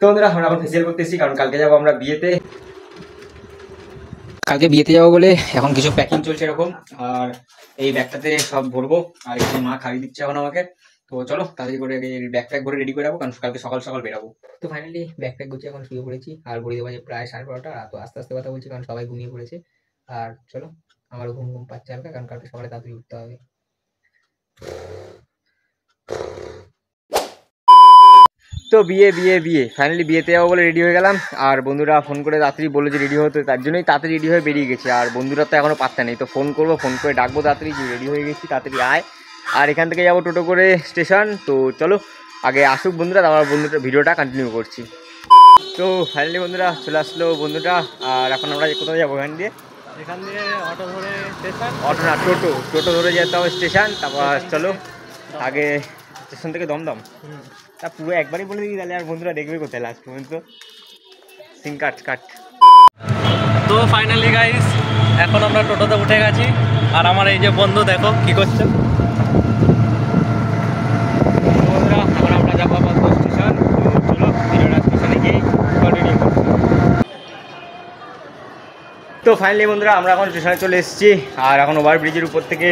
তো বন্ধুরা আমরা এখন ফেসিয়াল করতেছি, কারণ কালকে যাবো আমরা বিয়েতে। কালকে বিয়েতে যাবো বলে এখন কিছু প্যাকিং চলছে এরকম, আর এই ব্যাগটাতে সব ভরবো। আর এখানে মা খাইয়ে দিচ্ছে এখন আমাকে। তো চলো তাড়াতাড়ি করে ব্যাগ প্যাক ভরে রেডি করে রাখবো, কারণ কালকে সকাল সকাল বেরাবো। তো ফাইনালি ব্যাগ প্যাক গুছিয়ে এখন শুয়ে পড়েছি, আর ঘড়িতে বাজে প্রায় 12:30। তো আস্তে আস্তে কথা বলছি কারণ সবাই ঘুমিয়ে পড়েছে। আর চলো, আমারও ঘুম ঘুম পাচ্ছে হালকা, কারণ কালকে সকালে তাড়াতাড়ি উঠতে হবে। তো বিয়ে ফাইনালি বিয়েতে যাবো বলে রেডি হয়ে গেলাম। আর বন্ধুরা ফোন করে তাড়াতাড়ি বললো যে রেডি হতে, তার জন্যই তাড়াতাড়ি রেডি হয়ে বেরিয়ে গেছে। আর বন্ধুরা তো এখনো পাত্তা নেই, তো ফোন করবো, ফোন করে ডাকবো তাড়াতাড়ি যে রেডি হয়ে গেছি, তাড়াতাড়ি আয়। আর এখান থেকে যাবো টোটো করে স্টেশন। তো চলো আগে আসুক বন্ধুরা, তারপর বন্ধুটা ভিডিওটা কন্টিনিউ করছি। তো ফাইনালি বন্ধুরা চলে আসলো বন্ধুটা। আর এখন আমরা কোথায় যাবো? এখান দিয়ে অটো ধরে স্টেশন, অটো না টোটো ধরে যেতে হবে স্টেশন। তারপর চলো আগে স্টেশন থেকে দমদম। তা পুরো একবারই বলে দিই তাহলে, আর বন্ধুরা দেখবে কোথায় লাস্ট পর্যন্ত। সিন কাট। তো ফাইনালি গাইস এখন আমরা টোটোতে উঠে গেছি, আর আমার এই যে বন্ধু দেখো কি করছে। বন্ধুরা এখন আমরা যাবো আপাতত স্টেশন। তো চলো ভিডিওটা স্টেশনে গিয়ে কন্টিনিউ করছি। তো ফাইনালি বন্ধুরা আমরা এখন স্টেশনে চলে এসেছি, আর এখন ওভারব্রিজের উপর থেকে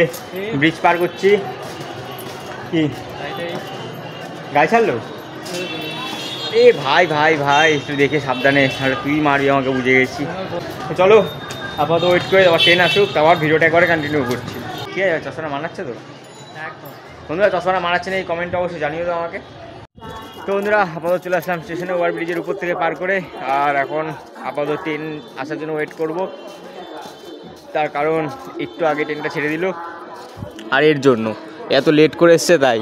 ব্রিজ পার করছি। কি গাড়ি ছাড়লো? এ ভাই একটু দেখে সাবধানে, তাহলে তুই মারবি আমাকে, বুঝে গেছি। তো চলো আপাতত ওয়েট করে আবার ট্রেন আসুক, তারপর ভিডিওটা একবারে কন্টিনিউ করছি। ঠিক আছে, চশমাটা মানাচ্ছে তো? বন্ধুরা চশমাটা মানাচ্ছে না এই কমেন্টটা অবশ্যই জানিয়ে দাও আমাকে। তো বন্ধুরা আপাতত চলে আসলাম স্টেশনে ওভারব্রিজের উপর থেকে পার করে। আর এখন আপাতত ট্রেন আসার জন্য ওয়েট করব, তার কারণ একটু আগে ট্রেনটা ছেড়ে দিল, আর এর জন্য এত লেট করে এসছে তাই।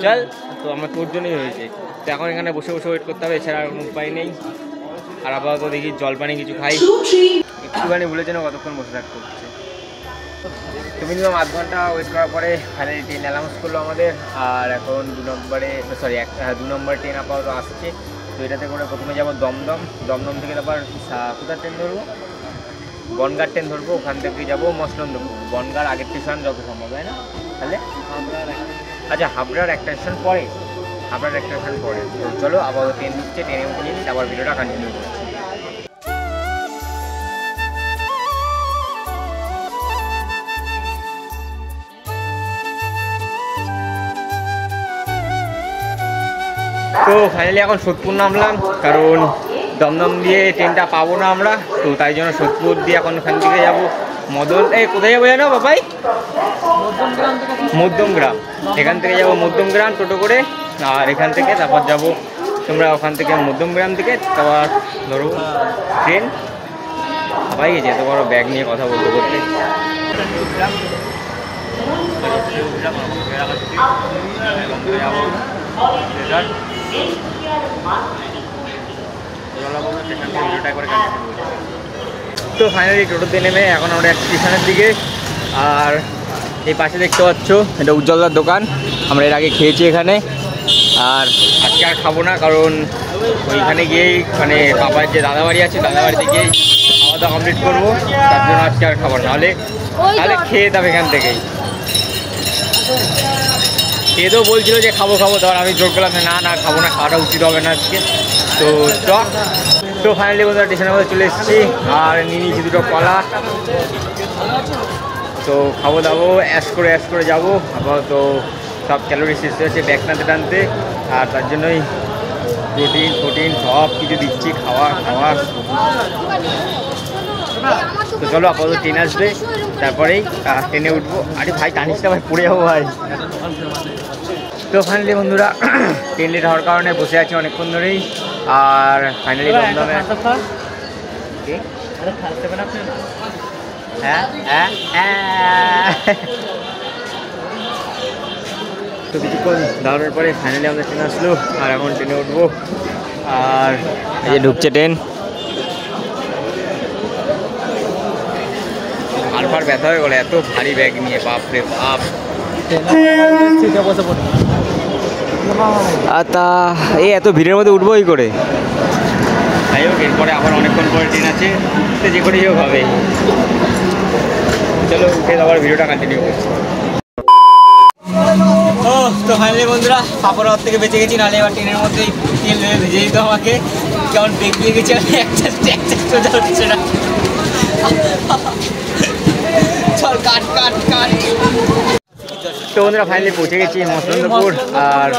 চল, তো আমার তোর জন্যই হয়েছে। তো এখন এখানে বসে বসে ওয়েট করতে হবে, এছাড়া আর কোনো উপায় নেই। আর আপাতত দেখি জল পানি কিছু খাই, একটুখানি ভুলেছে না কতক্ষণ বসে থাকতে হচ্ছে। তো মিনিমাম আধ ঘন্টা ওয়েট করার পরে ফাইনালি ট্রেন অ্যানাউন্স করলো আমাদের। আর এখন 2 নম্বর ট্রেন আপাতত আসছে। তো এটাতে করে প্রথমে যাবো দমদম থেকে তারপর কোথায় ট্রেন ধরবো? বনগাঁ ট্রেন ধরবো, ওখান থেকে যাবো মসলন্দপুর। বনগাঁর আগের স্টেশন যত সম্ভব, তাই না? তাহলে আচ্ছা হাবড়ার একটা স্টেশন পরে। তো চলো আপাতত ট্রেন ঢুকছে, ট্রেনে উঠে নিই, তারপর ভিডিওটা কন্টিনিউ করছি। তো ফাইনালি এখন সোদপুর নামলাম, কারণ দমদম দিয়ে ট্রেনটা পাবো না আমরা। তো তাই জন্য সোদপুর দিয়ে এখন ওখান থেকে যাবো কোথায় যাবো জানো বাবাই? মধ্যমগ্রাম। এখান থেকে যাবো মধ্যমগ্রাম টোটো করে, আর এখান থেকে তারপর যাবো তোমরা ওখান থেকে মধ্যমগ্রাম থেকে তারপর ধরো ট্রেন। সবাই গেছে এত বড় ব্যাগ নিয়ে কথা বলতে বলতে। তো ফাইনালি টোটোতে নেমে এখন আমরা স্টেশনের দিকে। আর এই পাশে দেখতে পাচ্ছ এটা উজ্জ্বলদার দোকান, আমরা এর আগে খেয়েছি এখানে। আর আজকে আর খাবো না, কারণ ওইখানে গিয়েই মানে বাবার যে দাদাবাড়ি আছে, দাদাবাড়িতে গিয়েই খাওয়া দাওয়া কমপ্লিট করবো। তার জন্য আজকে আর খাবো না, তাহলে খেয়ে যেতাম এখান থেকেই। খেয়েও বলছিল যে খাবো, তারপর আমি জোর করলাম না খাবো না, খাওয়াটা উচিত হবে না আজকে। তো ফাইনালি বন্ধুরা স্টেশনের মধ্যে চলে এসেছি, আর নিয়ে নিয়েছি 2টো কলা। তো খাবো দাবো অ্যাশ করে যাবো। আপাতত সব ক্যালোরি শেষ হয়েছে ব্যাগ টানতে, আর তার জন্যই প্রোটিন সব কিছু দিচ্ছি খাওয়া। তো চলো আপাতত ট্রেন আসবে, তারপরেই ট্রেনে উঠবো। আরে ভাই টানিস না ভাই, পড়ে যাবো ভাই। তো ফাইনালি বন্ধুরা ট্রেন লেট হওয়ার কারণে বসে আছি অনেকক্ষণ ধরেই। আর ফাইনালি দমদমে তো কিছুক্ষণ দাঁড়ানোর পরে ফাইনালি আমাদের ট্রেন আসলো, আর এখন ট্রেনে উঠবো। আর এই যে ঢুকছে ট্রেন। আলফার ব্যথা হয়ে গেলো এত ভারী ব্যাগ নিয়ে, বাপরে বাপ। তা এই এত ভিড়ের মধ্যে উঠবো এই করে। যাই হোক এরপরে আবার অনেকক্ষণ পরে ট্রেন আছে, যে করেই হোক হবে। চলো উঠে আবার ভিডিওটা কন্টিনিউ করছি। ও তো ফাইনালি বন্ধুরা পাপড় হাত থেকে বেঁচে গেছি, নাহলে এবার ট্রেনের মধ্যে তেল ভেবে ভেজে দিত আমাকে। কেমন বেঁকিয়ে গেছে, একটা সোজা হচ্ছে না। চল কাট কাট কাট। তো বন্ধুরা ফাইনালি পৌঁছে গেছি মসলন্দপুর, আর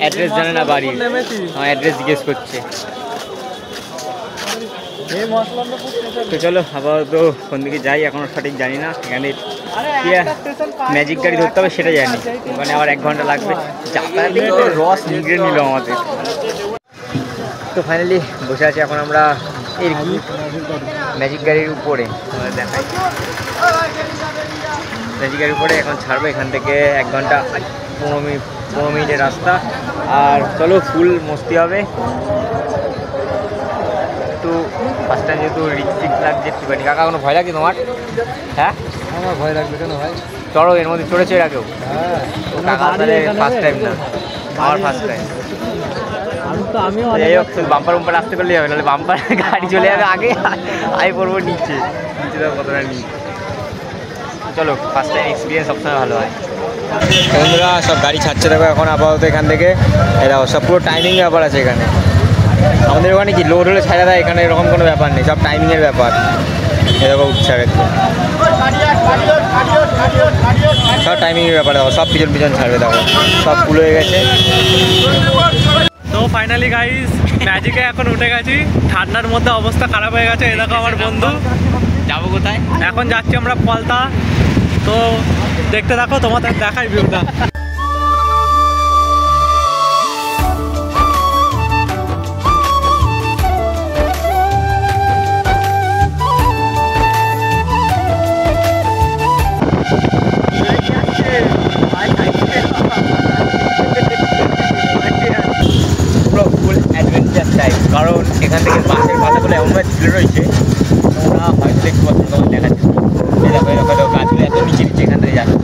অ্যাড্রেস জানে না বাড়ি, অ্যাড্রেস জিজ্ঞেস করছে। তো চলো আপাতত কোন দিকে যাই এখনো সঠিক জানি না। এখানে ম্যাজিক গাড়ি ধরতে হবে সেটা জানি, ওখানে আবার 1 ঘন্টা লাগবে। যাতায়াতে তো রস নিগড়ে নিল আমাদের। তো ফাইনালি বসে আছি এখন আমরা এই ম্যাজিক গাড়ির উপরে, দেখাই ম্যাজিক গাড়ির উপরে। এখন ছাড়বো এখান থেকে 1 ঘন্টা 15 মিনিটের রাস্তা। আর চলো ফুল মস্তি হবে। একটু ফার্স্ট টাইম যেহেতু রিক্স লাগছে একটুখানি। কাকা কোনো ভয় লাগে তোমার? হ্যাঁ আমার ভয় লাগবে কেন ভাই? চড়ো, এর মধ্যে চড়েছে এর আগেও? হ্যাঁ, কাকা তাহলে ফার্স্ট টাইম না, আমার ফার্স্ট টাইম। যাই হোক, বাম্পার বাম্পার আসতে করলেই হবে, নাহলে বাম্পার গাড়ি চলে যাবে আগে, আমি পড়বো নিচে তো কতটা নিচে। চলো, ফার্স্ট টাইম এক্সপিরিয়েন্স সবসময় ভালো হয়। বন্ধুরা সব গাড়ি ছাড়ছে দেখো এখন আপাতত এখান থেকে। এরাও সব পুরো টাইমিং ব্যাপার আছে এখানে। আমাদের ওখানে কি লোড হলে ছাড়া দেয়, এখানে এরকম কোনো ব্যাপার নেই, সব টাইমিংয়ের ব্যাপার। এরকম উৎসাহ একটু সব টাইমিংয়ের ব্যাপার। দেখো সব পিছন পিছন ছাড়বে, দেখো সব ফুল হয়ে গেছে। তো ফাইনালি গাইস ম্যাজিকে এখন উঠে গেছি। ঠান্ডার মধ্যে অবস্থা খারাপ হয়ে গেছে। এই দেখো আমার বন্ধু। যাবো কোথায়? এখন যাচ্ছি আমরা পলতা। তো দেখতে থাকো, তোমাদের দেখাই ভিউটা। পুরো ফুল অ্যাডভেঞ্চার টাইপ, কারণ এখান থেকে বাসের পাতাগুলো এমনভাবে ঝুলে রয়েছে, তোমরা হয়তো দেখতে পাচ্ছ, তখন দেখাচ্ছে। এই দেখো এরকম গাছগুলো এত নিচে নিচে এখান থেকে যাচ্ছে,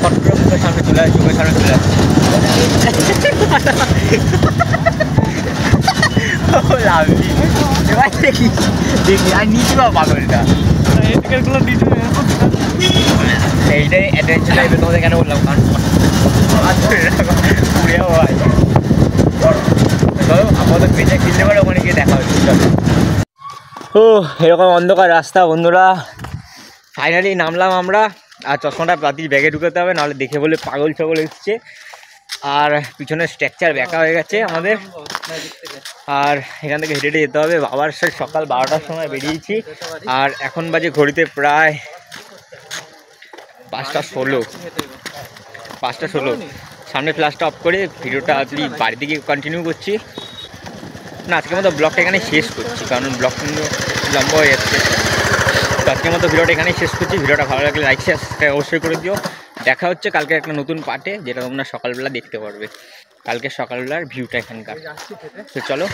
ফট করে মুখের সামনে চলে আসছে, চোখের সামনে চলে আসছে। লাভলি এবার দেখি দেখি আর নিচে বা পাগলটা এই টিকিটগুলো দিতে এইটাই অ্যাডভেঞ্চার টাইপের তোমাদের কেন বললাম, কারণ পুড়ে হয়। চলো আমাদের পেঁচা কিনতে পারে, ওখানে গিয়ে দেখা হচ্ছে। চলো। ও এরকম অন্ধকার রাস্তা বন্ধুরা, ফাইনালি নামলাম আমরা। আর চশমাটা বাতিল ব্যাগে ঢুকাতে হবে, নাহলে দেখে বলে পাগল ছাগল এসছে। আর পিছনের স্ট্রাকচার ব্যাকা হয়ে গেছে আমাদের। আর এখান থেকে হেঁটে হেঁটে যেতে হবে। বাবার সাথে সকাল 12টার সময় বেরিয়েছি, আর এখন বাজে ঘড়িতে প্রায় 5টা 16। সামনে ফ্ল্যাশটা অফ করে ভিডিওটা আপনি বাড়িতে গিয়ে কন্টিনিউ করছি। না, আজকের মতো ব্লগটা এখানে শেষ করছি, কারণ ব্লগ কিন্তু লম্বা হয়ে যাচ্ছে। তো আজকের মতো ভিডিওটা এখানেই শেষ করছি। ভিডিওটা ভালো লাগলে লাইক সাবস্ক্রাইব অবশ্যই করে দিও। দেখা হচ্ছে কালকে একটা নতুন পার্টে, যেটা তোমরা সকালবেলা দেখতে পারবে। কালকে সকালবেলার ভিউটা এখানকার। তো চলো।